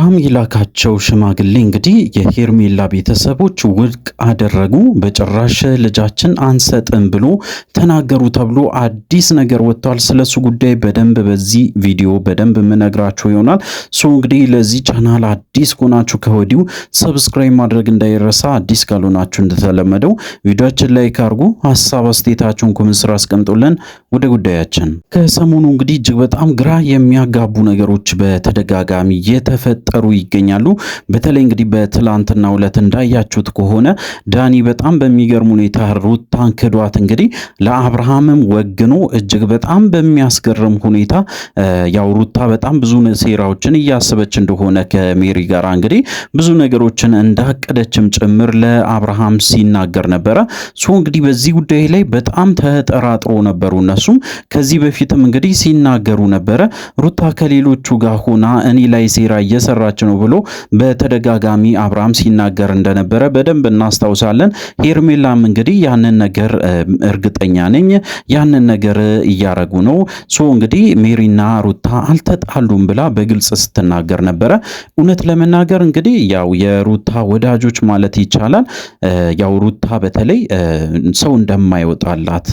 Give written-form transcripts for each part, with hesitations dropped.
አብርሃም ይላካቸው ሽማግሌ እንግዲህ የሄርሜላ ቤተሰቦች ውድቅ አደረጉ። በጭራሽ ልጃችን አንሰጥም ብሎ ተናገሩ ተብሎ አዲስ ነገር ወጥቷል። ስለሱ ጉዳይ በደንብ በዚህ ቪዲዮ በደንብ የምነግራችሁ ይሆናል። እንግዲህ ለዚህ ቻናል አዲስ ከሆናችሁ ከወዲሁ ሰብስክራይብ ማድረግ እንዳይረሳ። አዲስ ካልሆናችሁ እንደተለመደው ቪዲዮአችን ላይ ካርጉ ሀሳብ አስተያየታችሁን ኮሜንት ስራ አስቀምጡልን። ወደ ጉዳያችን ከሰሞኑ እንግዲህ እጅግ በጣም ግራ የሚያጋቡ ነገሮች በተደጋጋሚ የተፈጠሩ ይገኛሉ። በተለይ እንግዲህ በትላንትናው ዕለት እንዳያችሁት ከሆነ ዳኒ በጣም በሚገርም ሁኔታ ሩታን ክዷት እንግዲህ ለአብርሃምም ወግኖ እጅግ በጣም በሚያስገርም ሁኔታ ያው ሩታ በጣም ብዙ ሴራዎችን እያሰበች እንደሆነ ከሜሪ ጋር እንግዲህ ብዙ ነገሮችን እንዳቀደችም ጭምር ለአብርሃም ሲናገር ነበረ። እንግዲህ በዚህ ጉዳይ ላይ በጣም ተጠራጥሮ ነበሩ። እነሱም ከዚህ በፊትም እንግዲህ ሲናገሩ ነበረ ሩታ ከሌሎቹ ጋር ሆና እኔ ላይ ሴራ እየሰራች ነው ብሎ በተደጋጋሚ አብርሃም ሲናገር እንደነበረ በደንብ እናስታውሳለን። ሄርሜላም እንግዲህ ያንን ነገር እርግጠኛ ነኝ ያንን ነገር እያረጉ ነው እንግዲህ ሜሪና ሩታ አልተጣሉም ብላ በግልጽ ስትናገር ነበረ። እውነት ለመናገር እንግዲህ ያው የሩታ ወዳጆች ማለት ይቻላል ያው ሩታ በተለይ ሰው እንደማይወጣላት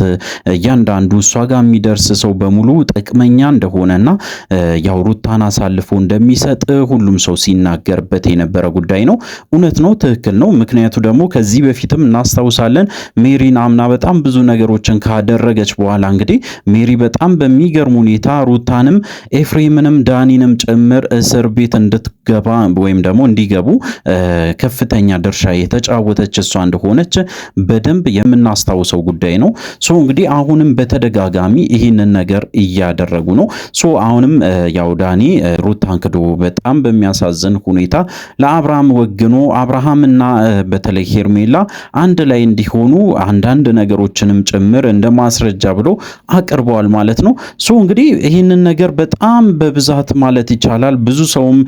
እያንዳንዱ እሷ ጋር የሚደርስ ሰው በሙሉ ጥቅመኛ እንደሆነና ያው ሩታን አሳልፎ እንደሚሰጥ ሁሉም ሰው ሲናገርበት የነበረ ጉዳይ ነው። እውነት ነው፣ ትክክል ነው። ምክንያቱ ደግሞ ከዚህ በፊትም እናስታውሳለን ሜሪን አምና በጣም ብዙ ነገሮችን ካደረገች በኋላ እንግዲህ ሜሪ በጣም በሚገርም ሁኔታ ሩታንም ኤፍሬምንም ዳኒንም ጭምር እስር ቤት እንድትገባ ወይም ደግሞ እንዲገቡ ከፍተኛ ድርሻ የተጫወተች እሷ እንደሆነች በደንብ የምናስታውሰው ጉዳይ ነው። እንግዲህ አሁንም በተደጋጋሚ ይህንን ነገር እያደረጉ ነው። አሁንም ያው ዳኒ ሩታን ክዶ በጣም በሚያሳዝን ሁኔታ ለአብርሃም ወግኖ አብርሃምና በተለይ ሄርሜላ አንድ ላይ እንዲሆኑ አንዳንድ ነገሮችንም ጭምር እንደ ማስረጃ ብሎ አቅርበዋል ማለት ነው። እንግዲህ ይህንን ነገር በጣም በብዛት ማለት ይቻላል ብዙ ሰውም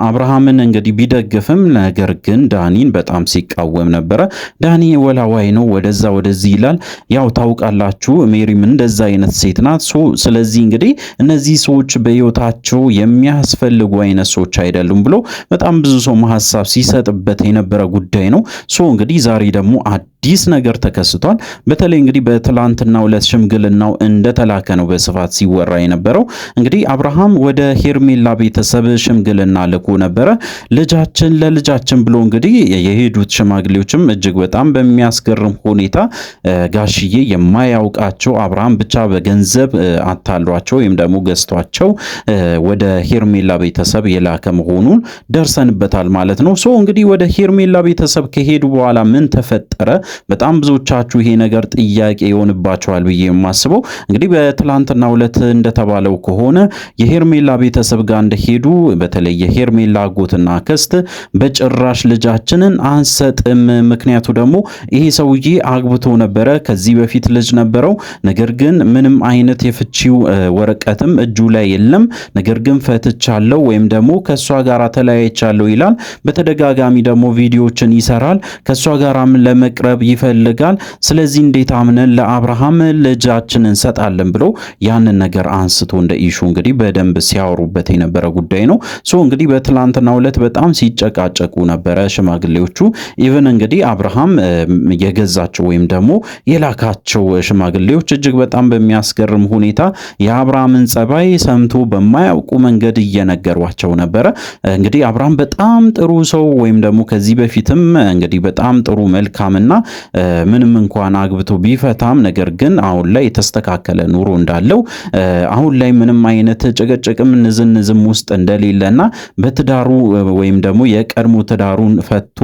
አብርሃምን እንግዲህ ቢደግፍም ነገር ግን ዳኒን በጣም ሲቃወም ነበረ። ዳኒ ወላዋይ ነው፣ ወደዛ ወደዚህ ይላል። ያው ታውቃላችሁ ሜሪም እንደዛ አይነት ሴት ናት። ስለዚህ እንግዲህ እነዚህ ሰዎች በህይወታቸው የሚያስፈልጉ አይነት ሰዎች አይደሉም ብሎ በጣም ብዙ ሰው ሐሳብ ሲሰጥበት የነበረ ጉዳይ ነው። እንግዲህ ዛሬ ደግሞ አዲስ ነገር ተከስቷል። በተለይ እንግዲህ በትላንትናው ዕለት ሽምግልናው እንደተላከ ነው በስፋት ሲወራ የነበረው። እንግዲህ አብርሃም ወደ ሄርሜላ ቤተሰብ ሽምግልና ልኮ ነበረ ልጃችን ለልጃችን ብሎ እንግዲህ የሄዱት ሽማግሌዎችም እጅግ በጣም በሚያስገርም ሁኔታ ጋሽዬ የማያውቃቸው አብርሃም ብቻ በገንዘብ አታሏቸው ወይም ደግሞ ገዝቷቸው ወደ ሄርሜላ ቤተሰብ የላከ መሆኑን ደርሰንበታል ማለት ነው። እንግዲህ ወደ ሄርሜላ ቤተሰብ ከሄዱ በኋላ ምን ተፈጠረ? በጣም ብዙዎቻችሁ ይሄ ነገር ጥያቄ ይሆንባቸዋል ብዬ የማስበው እንግዲህ በትላንትናው ዕለት እንደተባለው ከሆነ የሄርሜላ ቤተሰብ ጋር እንደሄዱ በተለይ የሄርሜላ አጎትና አክስት በጭራሽ ልጃችንን አንሰጥም፣ ምክንያቱ ደግሞ ይሄ ሰውዬ አግብቶ ነበረ፣ ከዚህ በፊት ልጅ ነበረው፣ ነገር ግን ምንም አይነት የፍቺው ወረቀትም እጁ ላይ የለም፣ ነገር ግን ፈትቻለሁ ወይም ደግሞ ከሷ ጋር ተለያይቻለሁ ይላል። በተደጋጋሚ ደግሞ ቪዲዮዎችን ይሰራል፣ ከሷ ጋራም ለመቅረብ ይፈልጋል። ስለዚህ እንዴት አምነን ለአብርሃም ልጃችንን እንሰጣለን ብሎ ያንን ነገር አንስቶ እንደ ኢሹ እንግዲህ በደንብ ሲያወሩበት የነበረ ጉዳይ ነው። እንግዲህ በትላንትናው ዕለት በጣም ሲጨቃጨቁ ነበረ ሽማግሌዎቹ። ኢቭን እንግዲህ አብርሃም የገዛቸው ወይም ደግሞ የላካቸው ሽማግሌዎች እጅግ በጣም በሚያስገርም ሁኔታ የአብርሃምን ጸባይ ሰምቶ በማያውቁ መንገድ እየነገሯቸው ነበረ። እንግዲህ አብርሃም በጣም ጥሩ ሰው ወይም ደግሞ ከዚህ በፊትም እንግዲህ በጣም ጥሩ መልካምና ምንም እንኳን አግብቶ ቢፈታም ነገር ግን አሁን ላይ የተስተካከለ ኑሮ እንዳለው አሁን ላይ ምንም አይነት ጭቅጭቅም ንዝንዝም ውስጥ እንደሌለና በትዳሩ ወይም ደግሞ የቀድሞ ትዳሩን ፈቶ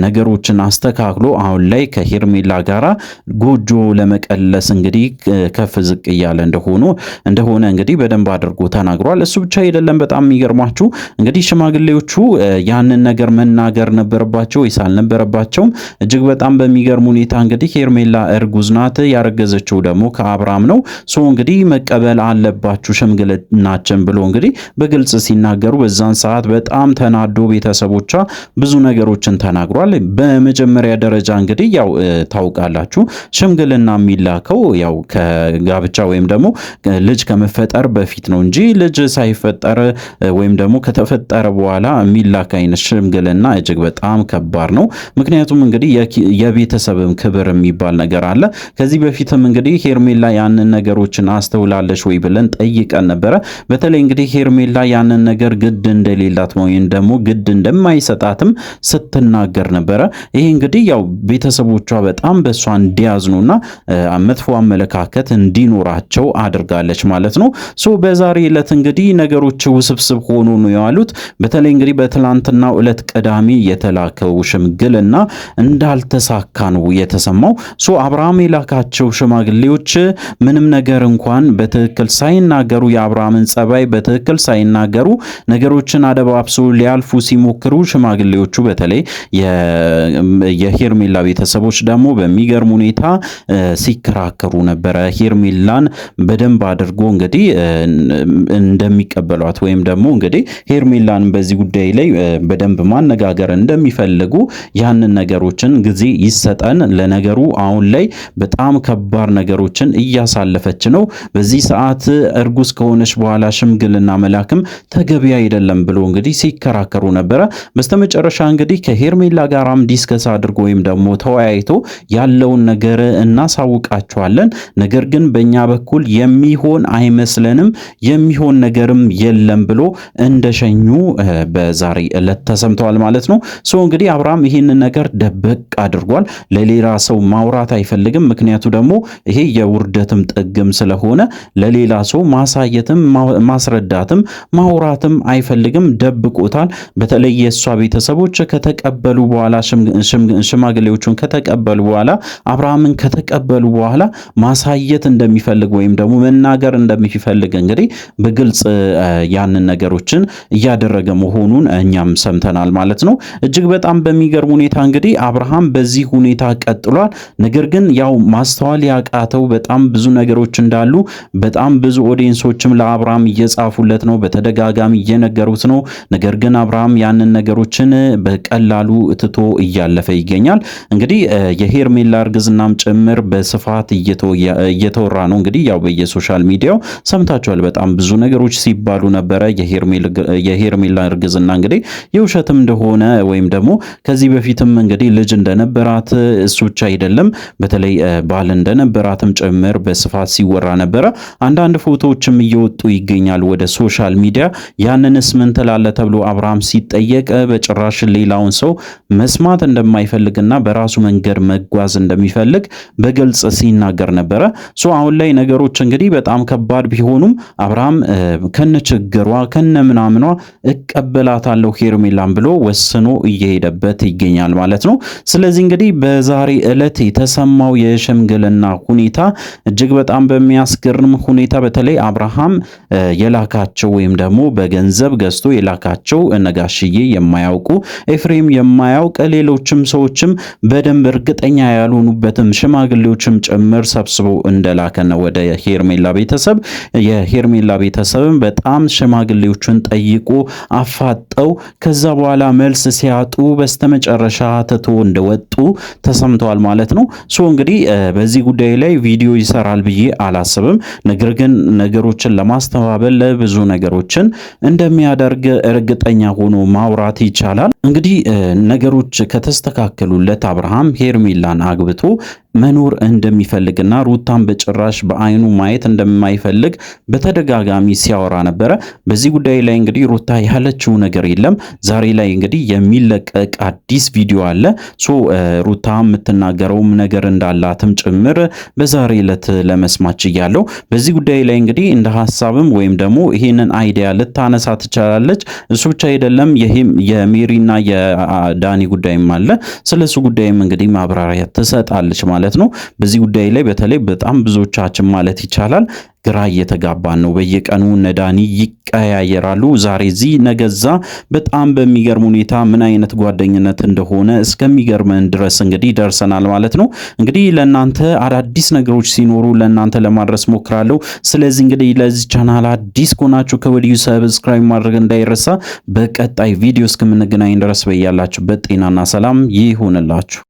ነገሮችን አስተካክሎ አሁን ላይ ከሄርሜላ ጋራ ጎጆ ለመቀለስ እንግዲህ ከፍ ዝቅ እያለ እንደሆነ እንግዲህ በደንብ አድርጎ ተናግሯል። እሱ ብቻ አይደለም። በጣም የሚገርማችሁ እንግዲህ ሽማግሌዎቹ ያንን ነገር መናገር ነበረባቸው ወይስ አልነበረባቸውም? እጅግ በጣም በሚገርም ሁኔታ እንግዲህ ሄርሜላ እርጉዝ ናት። ያረገዘችው ደግሞ ከአብርሃም ነው። እንግዲህ መቀበል አለባችሁ ሽምግልናችን ብሎ እንግዲህ በግልጽ ሲናገሩ በዛን ሰዓት በጣም ተናዶ ቤተሰቦቿ ብዙ ነገሮችን ተናግሯል። በመጀመሪያ ደረጃ እንግዲህ ያው ታውቃላችሁ ሽምግልና የሚላከው ያው ከጋብቻ ወይም ደግሞ ልጅ ከመፈጠር በፊት ነው እንጂ ልጅ ሳይፈጠር ወይም ደግሞ ከተፈጠረ በኋላ የሚላክ አይነት ሽምግልና እጅግ በጣም ከባድ ነው። ምክንያቱም እንግዲህ የቤተሰብም ክብር የሚባል ነገር አለ። ከዚህ በፊትም እንግዲህ ሄርሜላ ያንን ነገሮችን አስተውላለች ወይ ብለን ጠይቀን ነበረ። በተለይ እንግዲህ ሄርሜላ ያንን ነገር ግድ እንደሌላት ወይም ደግሞ ግድ እንደማይሰጣትም ስትናገር ነበረ። ይሄ እንግዲህ ያው ቤተሰቦቿ በጣም በእሷ እንዲያዝኑና መጥፎ አመለካከት እንዲኖራቸው አድርጋለች ማለት ነው። በዛሬ ዕለት እንግዲህ ነገሮች ውስብስብ ሆኖ ነው የዋሉት። በተለይ እንግዲህ በትላንትናው ዕለት ቅዳሜ የተላከው ሽምግልና እንዳልተሳካ ነው የተሰማው። አብርሃም የላካቸው ሽማግሌዎች ምንም ነገር እንኳን በትክክል ሳይናገሩ የአብርሃምን ጸባይ በትክክል ሳይናገሩ ነገሮችን አደባብሶ ሊያልፉ ሲሞክሩ ሽማግሌዎቹ በተለይ የሄርሜላ ቤተሰቦች ደግሞ በሚገርም ሁኔታ ሲከራከሩ ነበረ። ሄርሜላን በደንብ አድርጎ እንግዲህ እንደሚቀበሏት ወይም ደግሞ እንግዲህ ሄርሜላን በዚህ ጉዳይ ላይ በደንብ ማነጋገር እንደሚፈልጉ ያንን ነገሮችን ጊዜ ይሰጠን። ለነገሩ አሁን ላይ በጣም ከባድ ነገሮችን እያሳለፈች ነው። በዚህ ሰዓት እርጉዝ ከሆነች በኋላ ሽምግልና መላክም ተገቢ አይደለም ብሎ እንግዲህ ሲከራከሩ ነበረ። በስተመጨረሻ እንግዲህ ከሄርሜላ ጋራም ዲስከስ አድርጎ ወይም ደግሞ ተወያይቶ ያለውን ነገር እናሳውቃቸዋለን፣ ነገር ግን በእኛ በኩል የሚሆን አይመስለንም፣ የሚሆን ነገርም የለም ብሎ እንደሸኙ በዛሬ ዕለት ተሰምተዋል ማለት ነው። እንግዲህ አብርሃም ይህንን ነገር ደበቅ አድርጓል። ለሌላ ሰው ማውራት አይፈልግም። ምክንያቱ ደግሞ ይሄ የውርደትም ጥግም ስለሆነ ለሌላ ሰው ማሳየትም ማስረዳትም ማውራትም አይፈልግም። ደብቆታል። በተለይ የእሷ ቤተሰቦች ከተቀበሉ በኋላ ሽማግሌዎቹን ከተቀበሉ በኋላ አብርሃምን ከተቀበሉ በኋላ ማሳየት እንደሚፈልግ ወይም ደግሞ መናገር እንደሚፈልግ እንግዲህ በግልጽ ያንን ነገሮችን እያደረገ መሆኑን እኛም ሰምተናል ማለት ነው። እጅግ በጣም በሚገርም ሁኔታ እንግዲህ አብርሃም በዚህ ሁኔታ ቀጥሏል። ነገር ግን ያው ማስተዋል ያቃተው በጣም ብዙ ነገሮች እንዳሉ በጣም ብዙ ኦዲየንሶችም ለአብርሃም እየጻፉለት ነው፣ በተደጋጋሚ እየነገሩት ነው። ነገር ግን አብርሃም ያንን ነገሮችን በቀላሉ ትቶ እያለፈ ይገኛል። እንግዲህ የሄርሜላ እርግዝናም ጭምር በስፋት እየተወራ ነው። እንግዲህ ያው በየሶሻል ሚዲያው ሰምታችኋል። በጣም ብዙ ነገሮች ሲባሉ ነበረ። የሄርሜላ እርግዝና እንግዲህ የውሸትም እንደሆነ ወይም ደግሞ ከዚህ በፊትም እንግዲህ ልጅ እንደነበራት እሱ ብቻ አይደለም በተለይ ባል እንደነበራትም ጭምር በስፋት ሲወራ ነበረ። አንዳንድ ፎቶዎችም እየወጡ ይገኛል ወደ ሶሻል ሚዲያ። ያንንስ ምን ትላለህ ተብሎ አብርሃም ሲጠየቅ በጭራሽ ሌላውን ሰው መስማት እንደማይፈልግና በራሱ መንገድ መጓዝ እንደሚፈልግ በግልጽ ሲናገር ነበረ። አሁን ላይ ነገሮች እንግዲህ በጣም ከባድ ቢሆኑም አብርሃም ከነችግሯ ከነምናምኗ እቀበላታለሁ ሄርሜላን ብሎ ወስኖ እየሄደበት ይገኛል ማለት ነው። ስለዚህ እንግዲህ በዛሬ ዕለት የተሰማው የሽምግልና ሁኔታ እጅግ በጣም በሚያስገርም ሁኔታ በተለይ አብርሃም የላካቸው ወይም ደግሞ በገንዘብ ገዝቶ የላካቸው ነጋሽዬ የማያውቁ ኤፍሬም የማያውቅ ሌሎችም ሰዎችም በደንብ እርግጠኛ ያልሆኑበትም ሽማግሌዎችም ጭምር ሰብስበው እንደላከ ነው ወደ ሄርሜላ ቤተሰብ። የሄርሜላ ቤተሰብም በጣም ሽማግሌዎቹን ጠይቆ አፋጠው ከዛ በኋላ መልስ ሲያጡ በስተመጨረሻ ትቶ እንደወጡ ተሰምተዋል ማለት ነው። እንግዲህ በዚህ ጉዳይ ላይ ቪዲዮ ይሰራል ብዬ አላስብም። ነገር ግን ነገሮችን ለማስተባበል ብዙ ነገሮችን እንደሚያደርግ እርግጠኛ ሆኖ ማውራት ይቻላል። እንግዲህ ነገሮች ከተስተካከሉለት አብርሃም ሄርሜላን አግብቶ መኖር እንደሚፈልግና ሩታን በጭራሽ በአይኑ ማየት እንደማይፈልግ በተደጋጋሚ ሲያወራ ነበረ። በዚህ ጉዳይ ላይ እንግዲህ ሩታ ያለችው ነገር የለም። ዛሬ ላይ እንግዲህ የሚለቀቅ አዲስ ቪዲዮ አለ። ሩታ የምትናገረውም ነገር እንዳላትም ጭምር በዛሬ ዕለት ለመስማት ችያለሁ። በዚህ ጉዳይ ላይ እንግዲህ እንደ ሐሳብም ወይም ደግሞ ይሄንን አይዲያ ልታነሳ ትችላለች። እሱ ብቻ አይደለም የሜሪና የዳኒ ጉዳይም አለ። ስለሱ ጉዳይም እንግዲህ ማብራሪያ ትሰጣለች ማለት ነው። በዚህ ጉዳይ ላይ በተለይ በጣም ብዙዎቻችን ማለት ይቻላል ግራ እየተጋባን ነው። በየቀኑ ነዳኒ ይቀያየራሉ። ዛሬ እዚህ ነገዛ በጣም በሚገርም ሁኔታ ምን አይነት ጓደኝነት እንደሆነ እስከሚገርመን ድረስ እንግዲህ ደርሰናል ማለት ነው። እንግዲህ ለእናንተ አዳዲስ ነገሮች ሲኖሩ ለእናንተ ለማድረስ ሞክራለሁ። ስለዚህ እንግዲህ ለዚህ ቻናል አዲስ ከሆናችሁ ከወዲሁ ሰብስክራይብ ማድረግ እንዳይረሳ። በቀጣይ ቪዲዮ እስከምንገናኝ ድረስ በያላችሁበት ጤናና ሰላም ይሁንላችሁ።